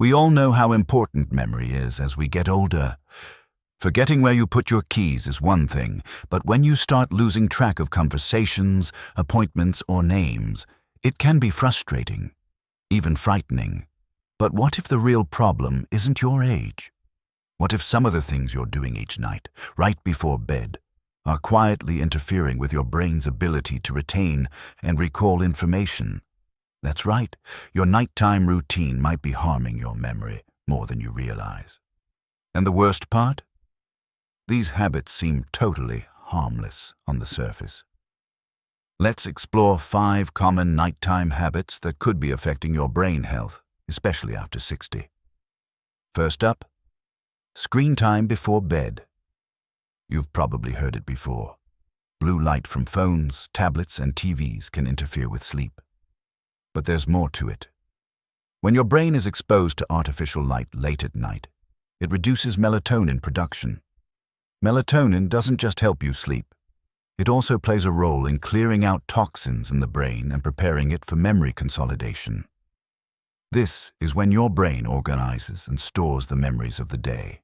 We all know how important memory is as we get older. Forgetting where you put your keys is one thing, but when you start losing track of conversations, appointments, or names, it can be frustrating, even frightening. But what if the real problem isn't your age? What if some of the things you're doing each night, right before bed, are quietly interfering with your brain's ability to retain and recall information? That's right, your nighttime routine might be harming your memory more than you realize. And the worst part? These habits seem totally harmless on the surface. Let's explore 5 common nighttime habits that could be affecting your brain health, especially after 60. First up, screen time before bed. You've probably heard it before. Blue light from phones, tablets, and TVs can interfere with sleep. But there's more to it. When your brain is exposed to artificial light late at night, it reduces melatonin production. Melatonin doesn't just help you sleep. It also plays a role in clearing out toxins in the brain and preparing it for memory consolidation. This is when your brain organizes and stores the memories of the day.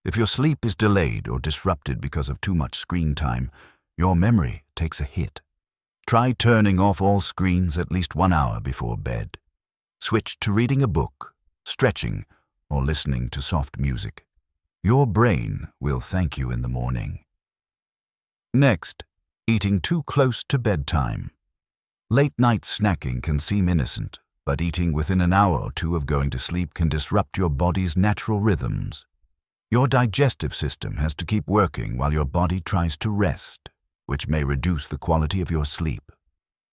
If your sleep is delayed or disrupted because of too much screen time, your memory takes a hit. Try turning off all screens at least 1 hour before bed. Switch to reading a book, stretching, or listening to soft music. Your brain will thank you in the morning. Next, eating too close to bedtime. Late-night snacking can seem innocent, but eating within an hour or two of going to sleep can disrupt your body's natural rhythms. Your digestive system has to keep working while your body tries to rest, which may reduce the quality of your sleep.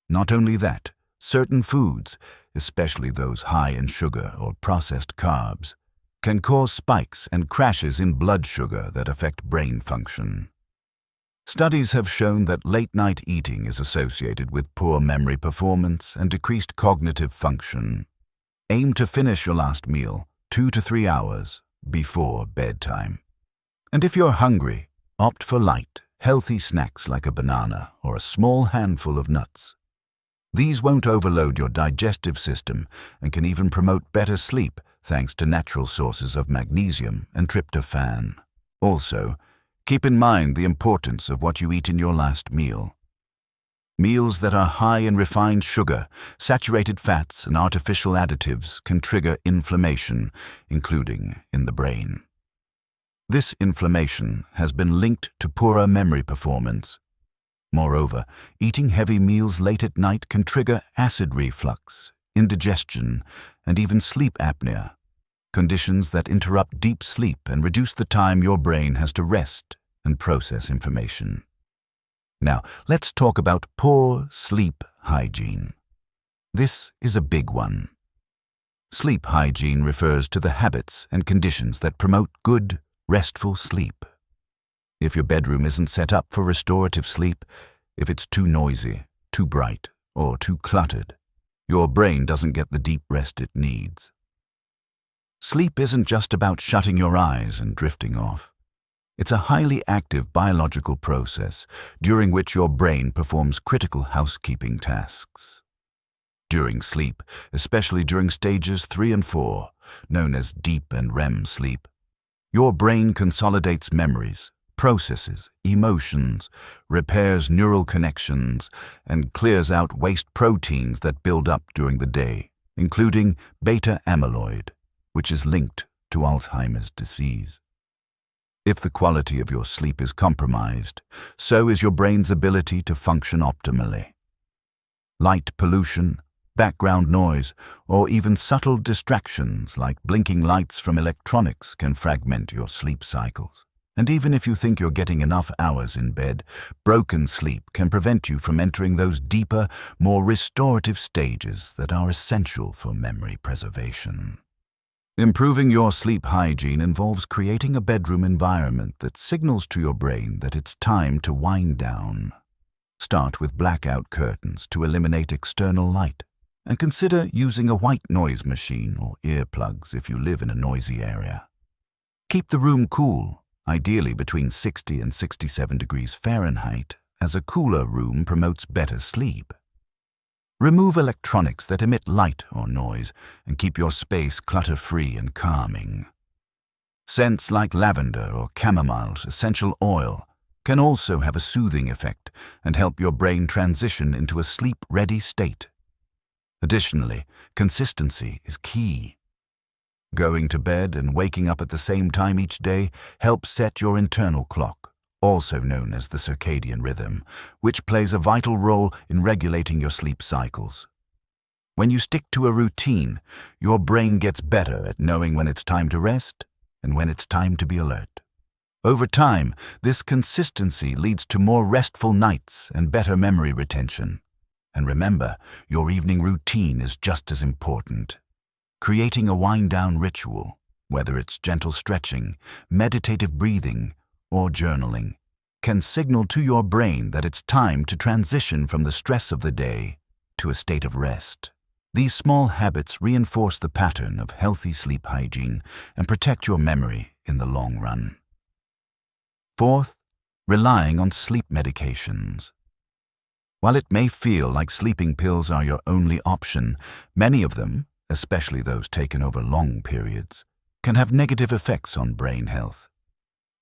Not only that, certain foods, especially those high in sugar or processed carbs, can cause spikes and crashes in blood sugar that affect brain function. Studies have shown that late-night eating is associated with poor memory performance and decreased cognitive function. Aim to finish your last meal 2 to 3 hours before bedtime. And if you're hungry, opt for light, healthy snacks like a banana or a small handful of nuts. These won't overload your digestive system and can even promote better sleep thanks to natural sources of magnesium and tryptophan. Also, keep in mind the importance of what you eat in your last meal. Meals that are high in refined sugar, saturated fats, and artificial additives can trigger inflammation, including in the brain. This inflammation has been linked to poorer memory performance. Moreover, eating heavy meals late at night can trigger acid reflux, indigestion, and even sleep apnea, conditions that interrupt deep sleep and reduce the time your brain has to rest and process information. Now, let's talk about poor sleep hygiene. This is a big one. Sleep hygiene refers to the habits and conditions that promote good, restful sleep. If your bedroom isn't set up for restorative sleep, if it's too noisy, too bright, or too cluttered, your brain doesn't get the deep rest it needs. Sleep isn't just about shutting your eyes and drifting off. It's a highly active biological process during which your brain performs critical housekeeping tasks. During sleep, especially during stages 3 and 4, known as deep and REM sleep, your brain consolidates memories, processes emotions, repairs neural connections, and clears out waste proteins that build up during the day, including beta amyloid, which is linked to Alzheimer's disease. If the quality of your sleep is compromised, so is your brain's ability to function optimally. Light pollution, background noise, or even subtle distractions like blinking lights from electronics can fragment your sleep cycles. And even if you think you're getting enough hours in bed, broken sleep can prevent you from entering those deeper, more restorative stages that are essential for memory preservation. Improving your sleep hygiene involves creating a bedroom environment that signals to your brain that it's time to wind down. Start with blackout curtains to eliminate external light, and consider using a white noise machine or earplugs if you live in a noisy area. Keep the room cool, ideally between 60 and 67 degrees Fahrenheit, as a cooler room promotes better sleep. Remove electronics that emit light or noise and keep your space clutter-free and calming. Scents like lavender or chamomile's essential oil can also have a soothing effect and help your brain transition into a sleep-ready state. Additionally, consistency is key. Going to bed and waking up at the same time each day helps set your internal clock, also known as the circadian rhythm, which plays a vital role in regulating your sleep cycles. When you stick to a routine, your brain gets better at knowing when it's time to rest and when it's time to be alert. Over time, this consistency leads to more restful nights and better memory retention. And remember, your evening routine is just as important. Creating a wind-down ritual, whether it's gentle stretching, meditative breathing, or journaling, can signal to your brain that it's time to transition from the stress of the day to a state of rest. These small habits reinforce the pattern of healthy sleep hygiene and protect your memory in the long run. Fourth, relying on sleep medications. While it may feel like sleeping pills are your only option, many of them, especially those taken over long periods, can have negative effects on brain health.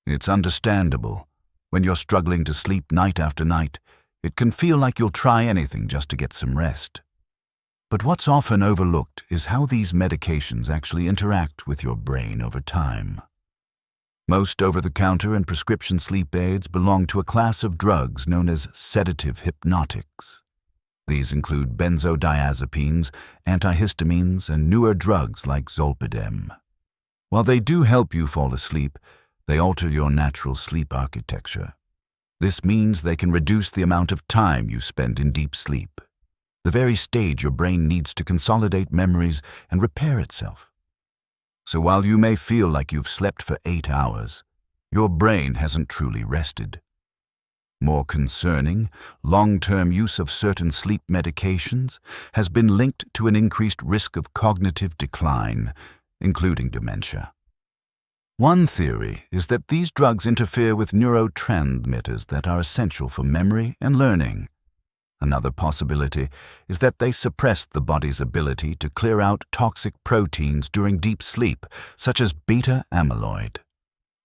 It's understandable. When you're struggling to sleep night after night, it can feel like you'll try anything just to get some rest. But what's often overlooked is how these medications actually interact with your brain over time. Most over-the-counter and prescription sleep aids belong to a class of drugs known as sedative hypnotics. These include benzodiazepines, antihistamines, and newer drugs like zolpidem. While they do help you fall asleep, they alter your natural sleep architecture. This means they can reduce the amount of time you spend in deep sleep, the very stage your brain needs to consolidate memories and repair itself. So while you may feel like you've slept for 8 hours, your brain hasn't truly rested. More concerning, long-term use of certain sleep medications has been linked to an increased risk of cognitive decline, including dementia. One theory is that these drugs interfere with neurotransmitters that are essential for memory and learning. Another possibility is that they suppress the body's ability to clear out toxic proteins during deep sleep, such as beta amyloid.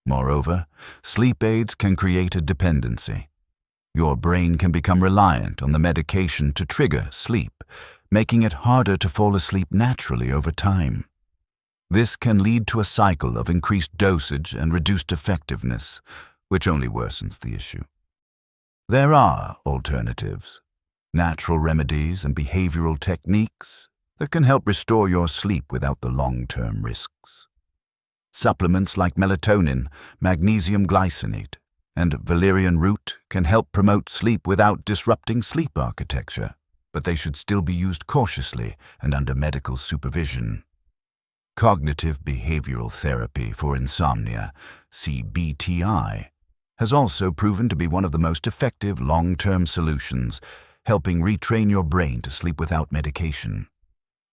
Moreover, sleep aids can create a dependency. Your brain can become reliant on the medication to trigger sleep, making it harder to fall asleep naturally over time. This can lead to a cycle of increased dosage and reduced effectiveness, which only worsens the issue. There are alternatives. Natural remedies and behavioral techniques that can help restore your sleep without the long-term risks. Supplements like melatonin, magnesium glycinate, and valerian root can help promote sleep without disrupting sleep architecture, but they should still be used cautiously and under medical supervision. Cognitive behavioral therapy for insomnia, CBTI, has also proven to be one of the most effective long-term solutions, helping retrain your brain to sleep without medication.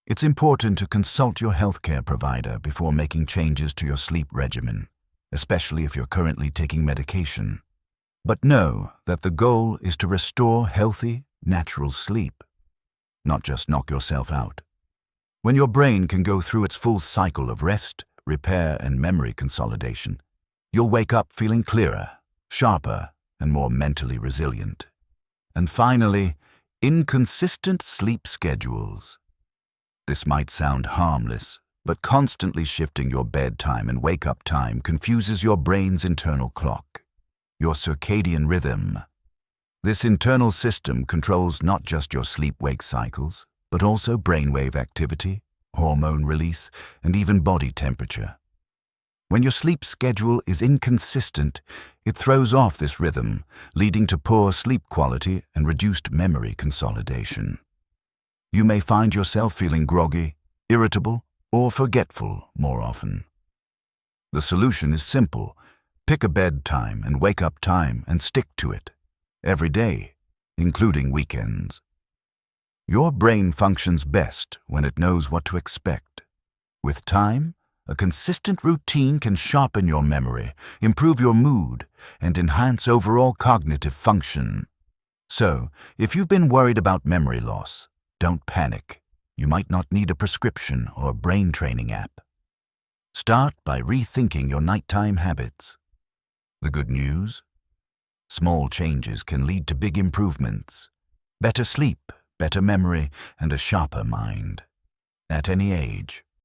It's important to consult your healthcare provider before making changes to your sleep regimen, especially if you're currently taking medication. But know that the goal is to restore healthy, natural sleep, not just knock yourself out. When your brain can go through its full cycle of rest, repair, and memory consolidation, you'll wake up feeling clearer, sharper, and more mentally resilient. And finally, inconsistent sleep schedules. This might sound harmless, but constantly shifting your bedtime and wake-up time confuses your brain's internal clock, your circadian rhythm. This internal system controls not just your sleep-wake cycles, but also brainwave activity, hormone release, and even body temperature. When your sleep schedule is inconsistent, it throws off this rhythm, leading to poor sleep quality and reduced memory consolidation. You may find yourself feeling groggy, irritable, or forgetful more often. The solution is simple. Pick a bedtime and wake-up time and stick to it, every day, including weekends. Your brain functions best when it knows what to expect. With time, a consistent routine can sharpen your memory, improve your mood, and enhance overall cognitive function. So, if you've been worried about memory loss, Don't panic. You might not need a prescription or brain training app. Start by rethinking your nighttime habits. The good news? Small changes can lead to big improvements. Better sleep, better memory, and a sharper mind. At any age.